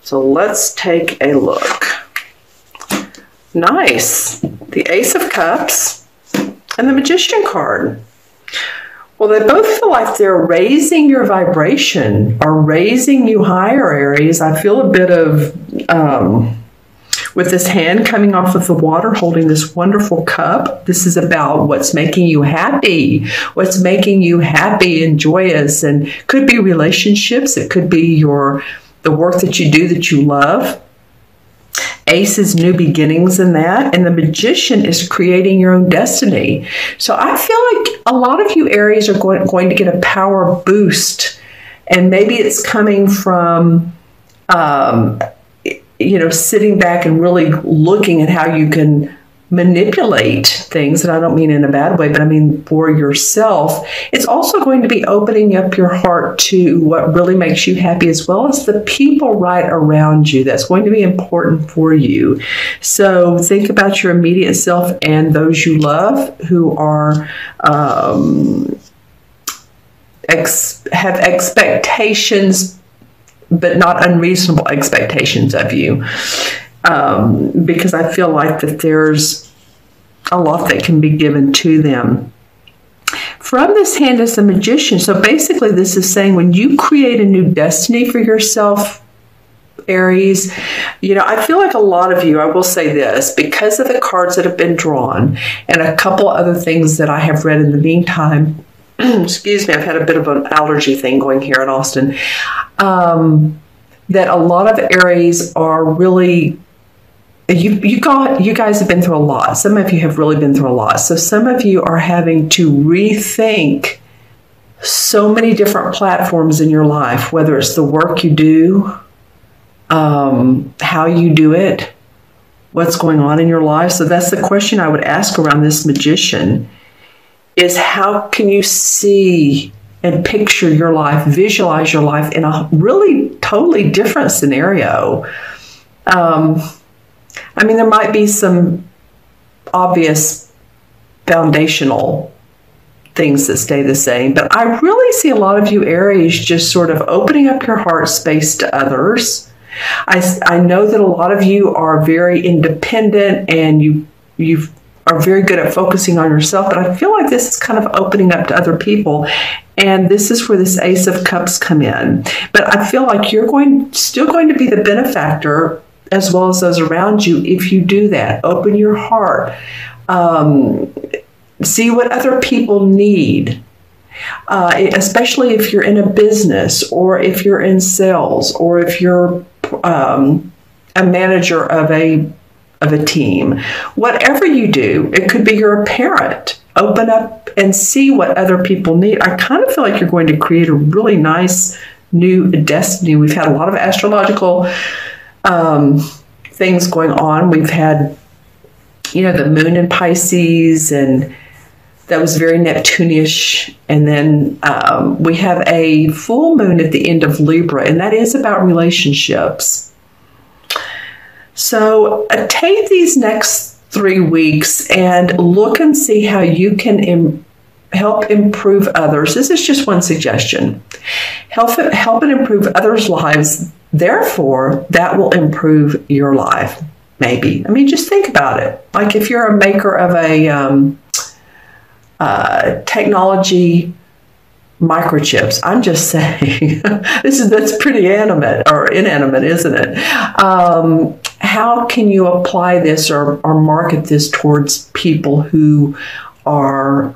So let's take a look. Nice. The Ace of Cups and the Magician card. Well, they both feel like they're raising your vibration or raising you higher, Aries. I feel a bit of, with this hand coming off of the water, holding this wonderful cup. This is about what's making you happy, and joyous, and could be relationships. It could be the work that you do that you love. Ace is new beginnings in that, and the Magician is creating your own destiny. So I feel like a lot of you Aries are going to get a power boost, and maybe it's coming from, sitting back and really looking at how you can manipulate things, and I don't mean in a bad way, but I mean for yourself. It's also going to be opening up your heart to what really makes you happy, as well as the people right around you. That's going to be important for you. So think about your immediate self and those you love who are have expectations, but not unreasonable expectations of you. Because I feel like that there's a lot that can be given to them. From this hand is the Magician. So basically this is saying when you create a new destiny for yourself, Aries, I feel like a lot of you, I will say this, because of the cards that have been drawn and a couple other things that I have read in the meantime, excuse me, I've had a bit of an allergy thing going here in Austin, that a lot of Aries are really, you guys have been through a lot. Some of you have really been through a lot. So some of you are having to rethink so many different platforms in your life, whether it's the work you do, how you do it, what's going on in your life. So that's the question I would ask around this Magician, is how can you see and picture your life, visualize your life in a really totally different scenario. I mean, there might be some obvious foundational things that stay the same, but I really see a lot of you Aries just sort of opening up your heart space to others. I know that a lot of you are very independent and you are very good at focusing on yourself, but I feel like this is kind of opening up to other people. And this is where this Ace of Cups come in. But I feel like you're still going to be the benefactor as well as those around you if you do that. Open your heart. See what other people need, especially if you're in a business or if you're in sales or if you're a manager of a team. Whatever you do, it could be you're a parent. Open up and see what other people need. I kind of feel like you're going to create a really nice new destiny. We've had a lot of astrological things going on. We've had, the moon in Pisces, and that was very Neptune-ish. And then we have a full moon at the end of Libra, and that is about relationships. So take these next 3 weeks and look and see how you can help improve others. This is just one suggestion. Help and improve others' lives. Therefore, that will improve your life. Maybe. I mean, just think about it. Like if you're a maker of a technology microchips, I'm just saying, that's pretty animate or inanimate, isn't it? How can you apply this or market this towards people who are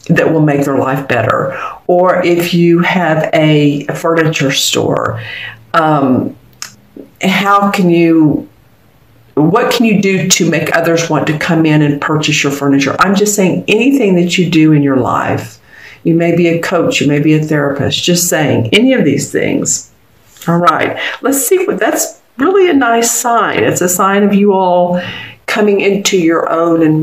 that will make their life better? Or if you have a furniture store, what can you do to make others want to come in and purchase your furniture? I'm just saying anything that you do in your life. You may be a coach, you may be a therapist, just saying any of these things. All right, let's see that's really a nice sign. It's a sign of you all coming into your own and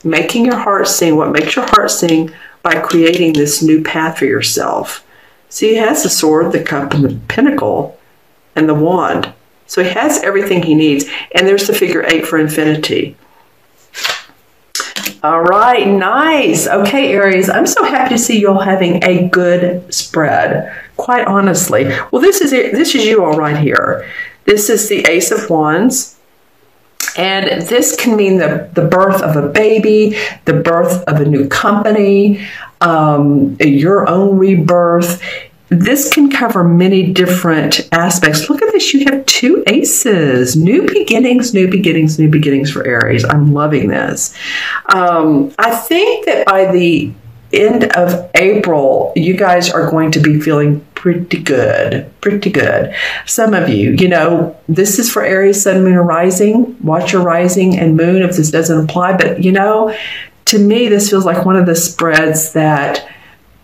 making your heart sing. What makes your heart sing? By creating this new path for yourself. See, he has the sword, the cup, and the pentacle, and the wand. So he has everything he needs. And there's the figure 8 for infinity. All right, nice. Okay, Aries, I'm so happy to see you all having a good spread. quite honestly. Well, this is it. This is you all right here. This is the Ace of Wands. And this can mean the birth of a baby, the birth of a new company, your own rebirth. This can cover many different aspects. Look at this. You have 2 aces. New beginnings, new beginnings, new beginnings for Aries. I'm loving this. I think that by the end of April, you guys are going to be feeling pretty good, pretty good. Some of you, you know, this is for Aries, Sun, Moon, or Rising. Watch your rising and moon if this doesn't apply. But, you know, to me, this feels like one of the spreads that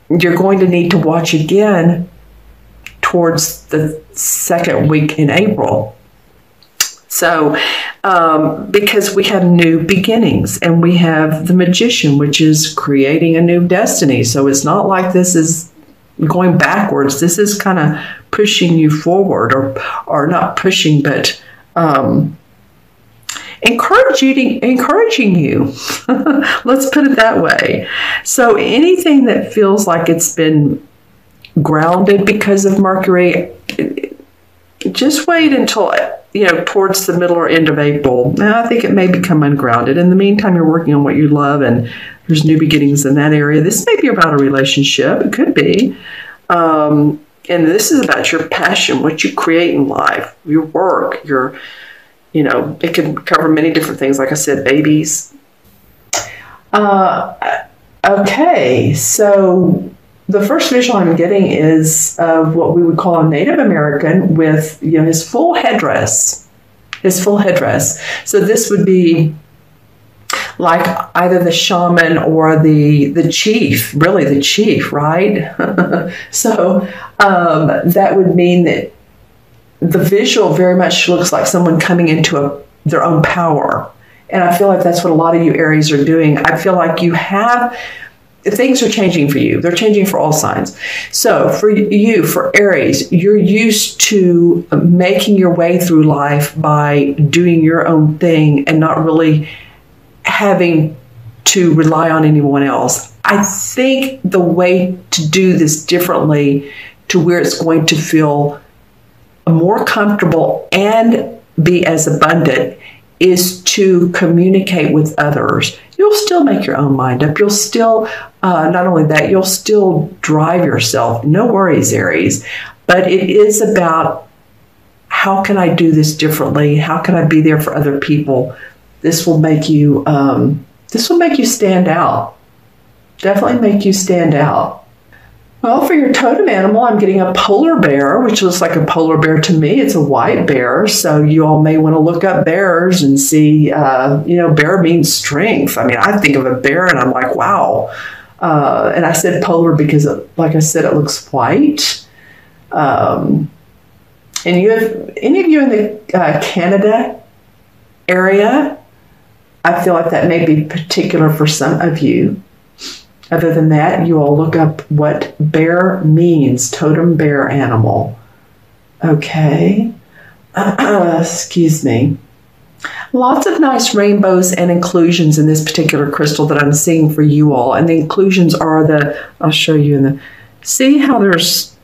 you're going to need to watch again towards the 2nd week in April. So, because we have new beginnings, and we have the Magician, which is creating a new destiny. So it's not like this is going backwards. This is kind of pushing you forward, or not pushing, but encouraging you. Let's put it that way. So anything that feels like it's been grounded because of Mercury, just wait until, you know, towards the middle or end of April. Now, I think it may become ungrounded. In the meantime, you're working on what you love, and there's new beginnings in that area. This may be about a relationship. It could be. And this is about your passion, what you create in life, your work, your, you know, it can cover many different things. Like I said, babies. Okay, so the first visual I'm getting is of what we would call a Native American with, you know, his full headdress. His full headdress. So this would be like either the shaman or the chief, really the chief, right? So that would mean that the visual very much looks like someone coming into their own power. And I feel like that's what a lot of you Aries are doing. I feel like you have, things are changing for you. They're changing for all signs. So for you, for Aries, you're used to making your way through life by doing your own thing and not really having to rely on anyone else. I think the way to do this differently to where it's going to feel more comfortable and be as abundant is to communicate with others. You'll still make your own mind up. You'll still, not only that, you'll still drive yourself. No worries, Aries. But it is about, how can I do this differently? How can I be there for other people? This will make you stand out. Definitely make you stand out. Well, for your totem animal, I'm getting a polar bear, which looks like a polar bear to me. It's a white bear, so you all may want to look up bears and see, you know, bear means strength. I mean, I think of a bear and I'm like, wow. And I said polar because, like I said, it looks white. And you have, any of you in the Canada area, I feel like that may be particular for some of you. Other than that, you all look up what bear means, totem bear animal. Okay. Excuse me. Lots of nice rainbows and inclusions in this particular crystal that I'm seeing for you all. And the inclusions are I'll show you in the, see how there's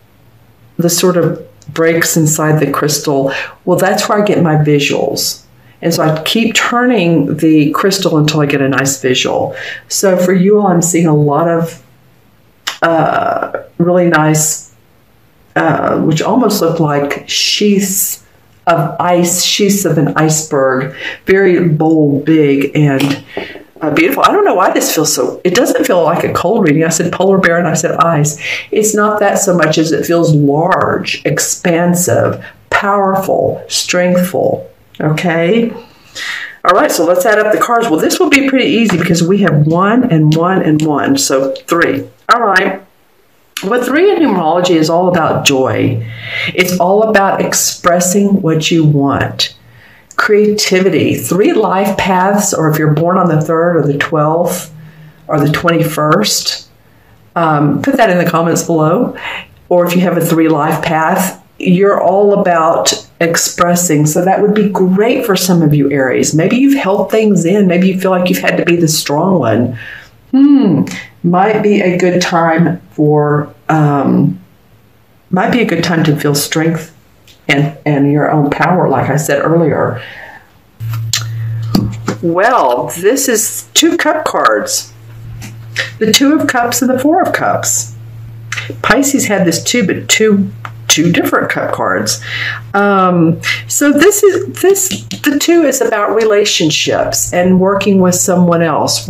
the sort of breaks inside the crystal? Well, that's where I get my visuals. And so I keep turning the crystal until I get a nice visual. So for you all, I'm seeing a lot of really nice, which almost look like sheaths of ice, sheaths of an iceberg. Very bold, big, and beautiful. I don't know why this feels so, it doesn't feel like a cold reading. I said polar bear and I said ice. It's not that so much as it feels large, expansive, powerful, strengthful. Okay. All right. So let's add up the cards. Well, this will be pretty easy because we have 1 and 1 and 1. So 3. All right. Well, 3 in numerology is all about joy. It's all about expressing what you want. Creativity. 3 life paths, or if you're born on the 3rd or the 12th or the 21st, put that in the comments below. Or if you have a 3 life path, you're all about expressing. So that would be great for some of you Aries. Maybe you've held things in. Maybe you feel like you've had to be the strong one. Might be a good time for might be a good time to feel strength and your own power, like I said earlier. Well, this is 2 cup cards. The 2 of Cups and the 4 of Cups. Pisces had this too, but two different cup cards. So the 2 is about relationships and working with someone else,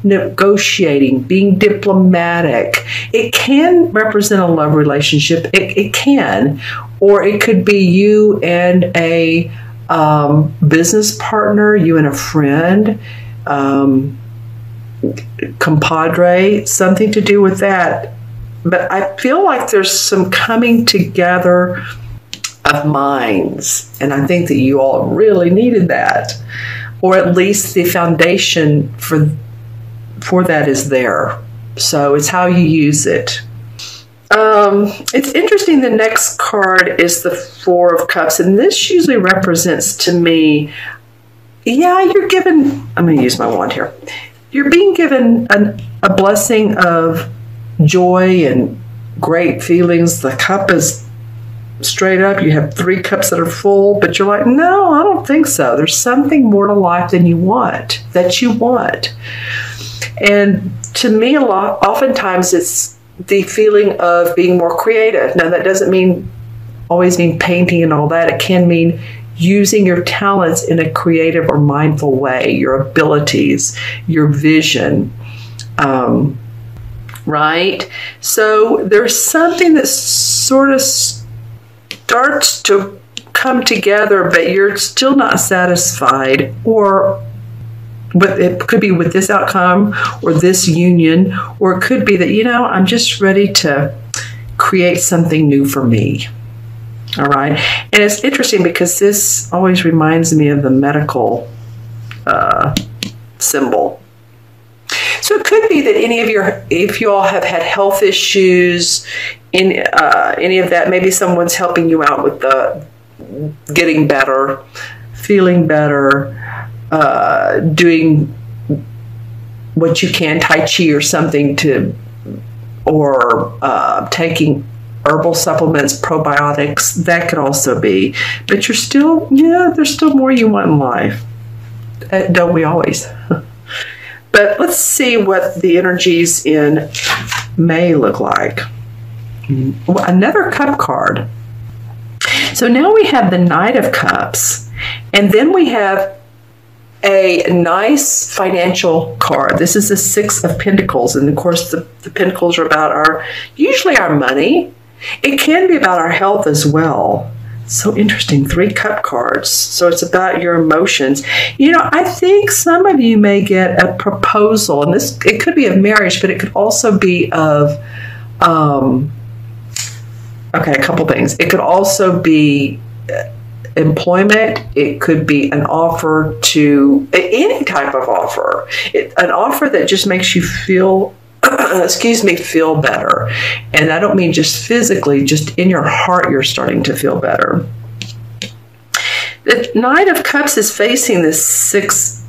negotiating, being diplomatic. It can represent a love relationship. It can, or it could be you and a business partner, you and a friend, compadre, something to do with that. But I feel like there's some coming together of minds, and I think that you all really needed that, or at least the foundation for that is there. So it's how you use it. It's interesting. The next card is the 4 of Cups, and this usually represents to me, you're given, I'm going to use my wand here. You're being given a blessing of joy and great feelings. The cup is straight up. You have 3 cups that are full, but you're like, no, I don't think so. There's something more to life than you want, And to me, oftentimes it's the feeling of being more creative. Now, that doesn't always mean painting and all that. It can mean using your talents in a creative or mindful way, your abilities, your vision, right? So there's something that sort of starts to come together, but you're still not satisfied, but it could be with this outcome or this union, or it could be that, I'm just ready to create something new for me. All right. And it's interesting because this always reminds me of the medical symbol. So it could be that if you all have had health issues, any of that, maybe someone's helping you out with the getting better, feeling better, doing what you can, Tai Chi or something or taking herbal supplements, probiotics, that could also be. But you're still, there's still more you want in life. Don't we always? But let's see what the energies in May look like. Another cup card. So now we have the Knight of Cups, and then we have a nice financial card. This is the 6 of Pentacles, and of course the Pentacles are about usually our money. It can be about our health as well. So interesting, 3 cup cards. So it's about your emotions. I think some of you may get a proposal, and it could be of marriage, but it could also be of, a couple things. It could also be employment. It could be an offer to any type of offer. An offer that just makes you feel feel better. And I don't mean just physically, just in your heart you're starting to feel better. The Knight of Cups is facing the 6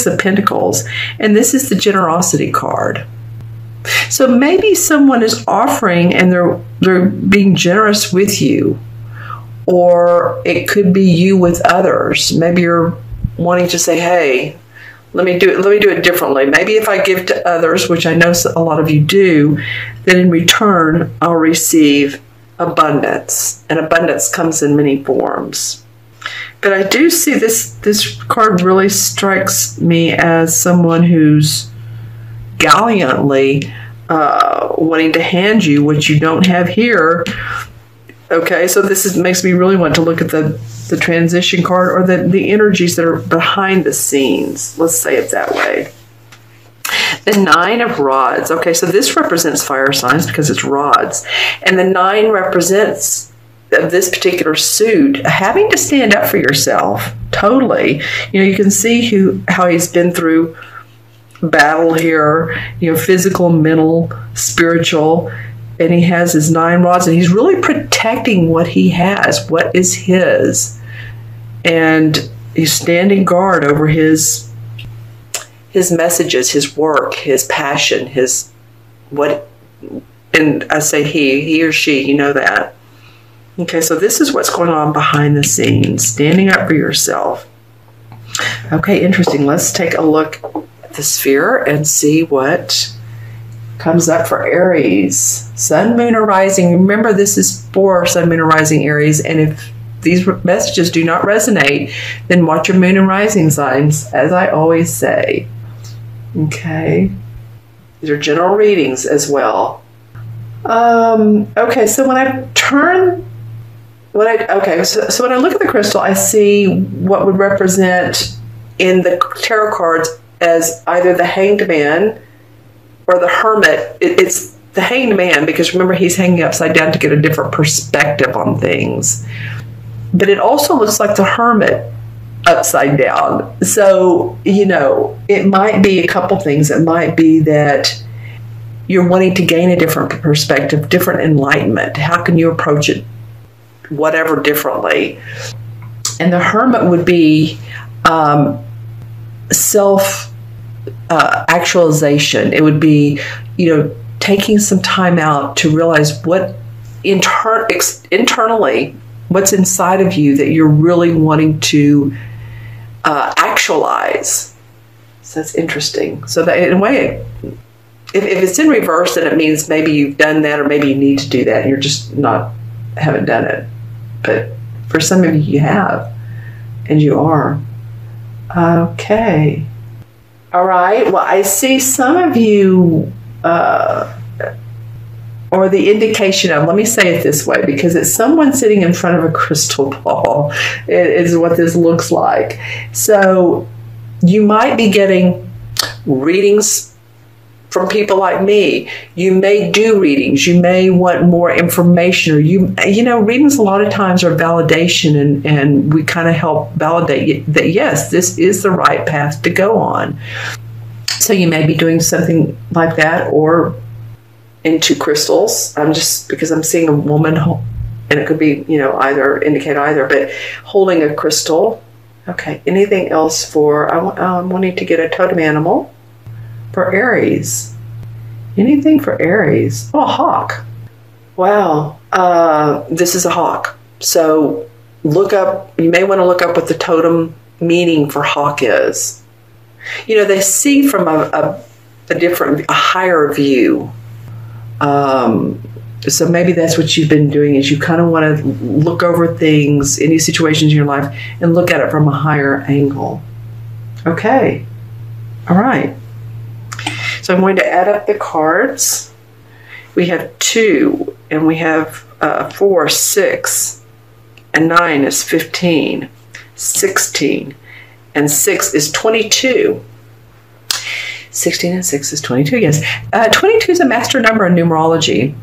of Pentacles, and this is the generosity card. So maybe someone is offering and they're being generous with you, or it could be you with others. Maybe you're wanting to say, hey, let me do it differently. Maybe if I give to others, which I know a lot of you do, then in return I'll receive abundance. And abundance comes in many forms. But I do see this card really strikes me as someone who's gallantly wanting to hand you what you don't have here. Okay, so makes me really want to look at the transition card, or the energies that are behind the scenes. Let's say it that way. The 9 of Rods. Okay, so this represents fire signs because it's rods. And the 9 represents this particular suit having to stand up for yourself. Totally. You can see how he's been through battle here, physical, mental, spiritual. And he has his 9 rods, and he's really protecting what he has, what is his. And he's standing guard over his messages, his work, his passion, And I say he or she, you know that. Okay, so this is what's going on behind the scenes, standing up for yourself. Okay, interesting. Let's take a look at the sphere and see what comes up for Aries. Sun, moon, or rising. Remember, this is for Sun, moon, or rising Aries. And if these messages do not resonate, then watch your moon and rising signs, as I always say. Okay. These are general readings as well. Okay, so when I turn... so when I look at the crystal, I see what would represent in the tarot cards as either the Hanged Man or the Hermit. It's the Hanged Man because remember, he's hanging upside down to get a different perspective on things. But it also looks like the Hermit upside down. So, you know, it might be a couple things. It might be that you're wanting to gain a different perspective, different enlightenment. How can you approach it whatever differently? And the Hermit would be self-actualization. It would be, you know, taking some time out to realize what internally, what's inside of you that you're really wanting to actualize. So that's interesting. So that in a way, if it's in reverse, then it means maybe you've done that or maybe you need to do that and you're just haven't done it. But for some of you, you have, and you are. Okay. All right. Well, I see some of you, or the indication of, let me say it this way, because it's someone sitting in front of a crystal ball. It is what this looks like. So you might be getting readings from people like me. You may do readings. You may want more information, or you know, readings a lot of times are validation, and we kind of help validate that yes, this is the right path to go on. So you may be doing something like that, or into crystals. Because I'm seeing a woman, and it could be, you know, indicate either, but holding a crystal. Okay. Anything else for? I'm wanting to get a totem animal. For Aries. Anything for Aries? Oh, a hawk. Wow. This is a hawk. So you may want to look up what the totem meaning for hawk is. You know, they see from a higher view. So maybe that's what you've been doing, is you kind of want to look over things, any situations in your life, and look at it from a higher angle. Okay. All right. So I'm going to add up the cards. We have 2, and we have 4, 6, and 9 is 15, 16, and 6 is 22. 16 and 6 is 22, yes. 22 is a master number in numerology.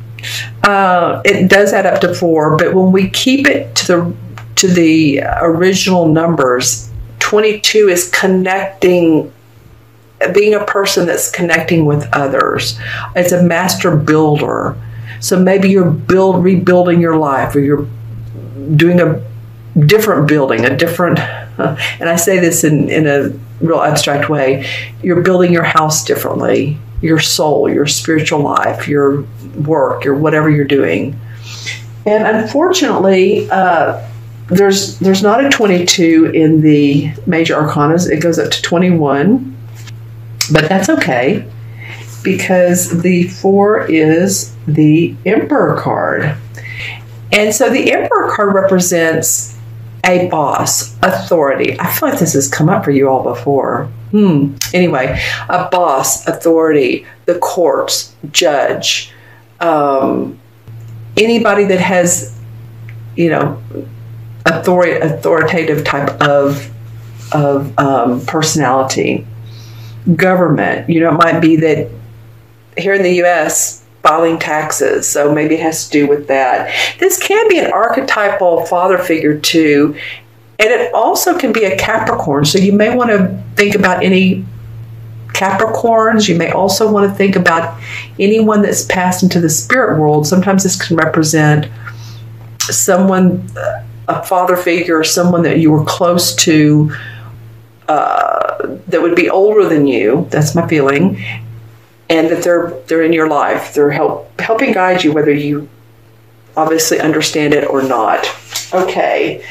It does add up to 4, but when we keep it to the original numbers, 22 is connecting, being a person that's connecting with others. It's a master builder. So maybe you're rebuilding your life, or you're doing a different building, and I say this in a real abstract way, you're building your house differently, your soul, your spiritual life, your work, your whatever you're doing. And unfortunately, there's not a 22 in the major arcanas. It goes up to 21. But that's okay, because the 4 is the Emperor card. And so the Emperor card represents a boss, authority. I feel like this has come up for you all before. Anyway, a boss, authority, the courts, judge, anybody that has, you know, authoritative type of personality. Government, you know, it might be that here in the U.S., filing taxes, so maybe it has to do with that. This can be an archetypal father figure too, and it also can be a Capricorn, so you may want to think about any Capricorns. You may also want to think about anyone that's passed into the spirit world. Sometimes this can represent someone, a father figure, or someone that you were close to, that would be older than you. That's my feeling. and that they're in your life. They're helping guide you, whether you obviously understand it or not. Okay.